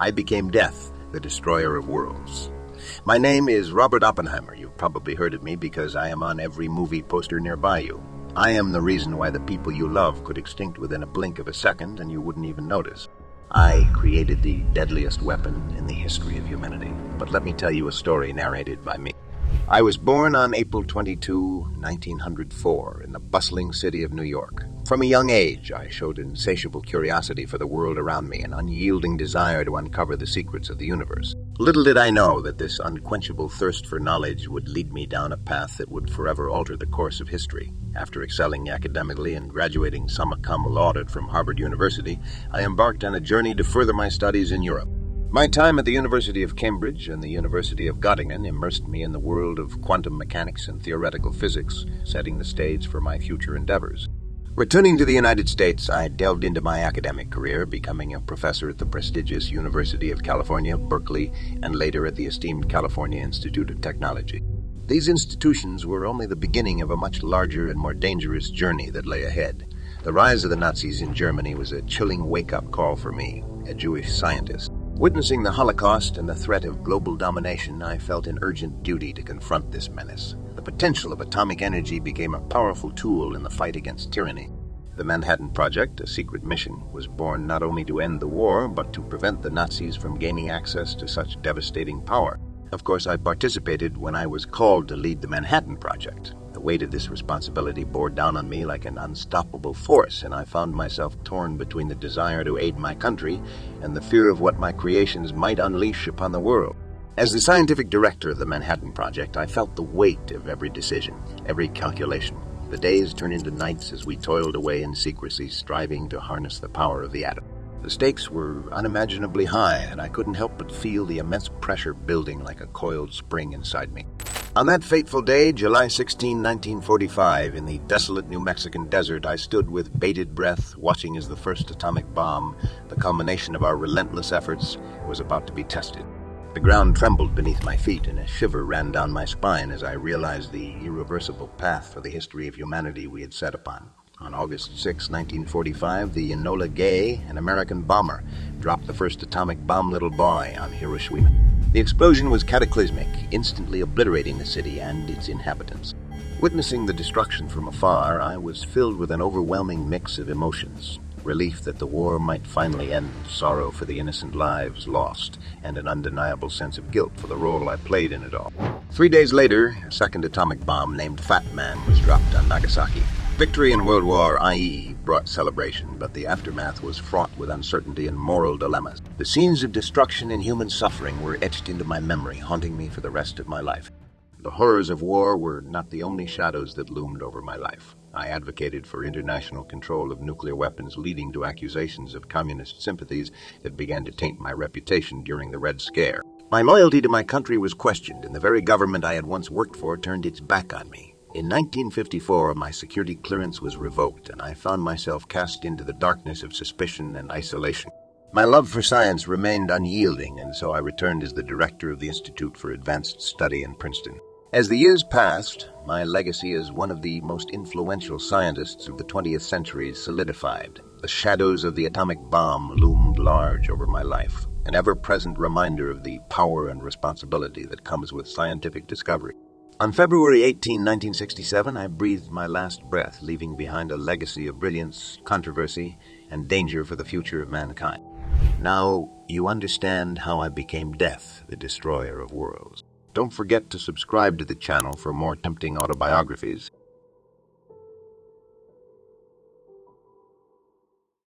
I became death, the destroyer of worlds. My name is Robert Oppenheimer. You've probably heard of me because I am on every movie poster nearby you. I am the reason why the people you love could extinct within a blink of a second and you wouldn't even notice. I created the deadliest weapon in the history of humanity. But let me tell you a story narrated by me. I was born on April 22, 1904, in the bustling city of New York. From a young age, I showed insatiable curiosity for the world around me, an unyielding desire to uncover the secrets of the universe. Little did I know that this unquenchable thirst for knowledge would lead me down a path that would forever alter the course of history. After excelling academically and graduating summa cum laude from Harvard University, I embarked on a journey to further my studies in Europe. My time at the University of Cambridge and the University of Göttingen immersed me in the world of quantum mechanics and theoretical physics, setting the stage for my future endeavors. Returning to the United States, I delved into my academic career, becoming a professor at the prestigious University of California, Berkeley, and later at the esteemed California Institute of Technology. These institutions were only the beginning of a much larger and more dangerous journey that lay ahead. The rise of the Nazis in Germany was a chilling wake-up call for me, a Jewish scientist. Witnessing the Holocaust and the threat of global domination, I felt an urgent duty to confront this menace. The potential of atomic energy became a powerful tool in the fight against tyranny. The Manhattan Project, a secret mission, was born not only to end the war, but to prevent the Nazis from gaining access to such devastating power. Of course, I participated when I was called to lead the Manhattan Project. The weight of this responsibility bore down on me like an unstoppable force, and I found myself torn between the desire to aid my country and the fear of what my creations might unleash upon the world. As the scientific director of the Manhattan Project, I felt the weight of every decision, every calculation. The days turned into nights as we toiled away in secrecy, striving to harness the power of the atom. The stakes were unimaginably high, and I couldn't help but feel the immense pressure building like a coiled spring inside me. On that fateful day, July 16, 1945, in the desolate New Mexican desert, I stood with bated breath, watching as the first atomic bomb, the culmination of our relentless efforts, was about to be tested. The ground trembled beneath my feet, and a shiver ran down my spine as I realized the irreversible path for the history of humanity we had set upon. On August 6, 1945, the Enola Gay, an American bomber, dropped the first atomic bomb, little boy, on Hiroshima. The explosion was cataclysmic, instantly obliterating the city and its inhabitants. Witnessing the destruction from afar, I was filled with an overwhelming mix of emotions. Relief that the war might finally end, sorrow for the innocent lives lost, and an undeniable sense of guilt for the role I played in it all. 3 days later, a second atomic bomb named Fat Man was dropped on Nagasaki. Victory in World War IE brought celebration, but the aftermath was fraught with uncertainty and moral dilemmas. The scenes of destruction and human suffering were etched into my memory, haunting me for the rest of my life. The horrors of war were not the only shadows that loomed over my life. I advocated for international control of nuclear weapons, leading to accusations of communist sympathies that began to taint my reputation during the Red Scare. My loyalty to my country was questioned, and the very government I had once worked for turned its back on me. In 1954, my security clearance was revoked, and I found myself cast into the darkness of suspicion and isolation. My love for science remained unyielding, and so I returned as the director of the Institute for Advanced Study in Princeton. As the years passed, my legacy as one of the most influential scientists of the 20th century solidified. The shadows of the atomic bomb loomed large over my life, an ever-present reminder of the power and responsibility that comes with scientific discovery. On February 18, 1967, I breathed my last breath, leaving behind a legacy of brilliance, controversy, and danger for the future of mankind. Now, you understand how I became death, the destroyer of worlds. Don't forget to subscribe to the channel for more tempting autobiographies.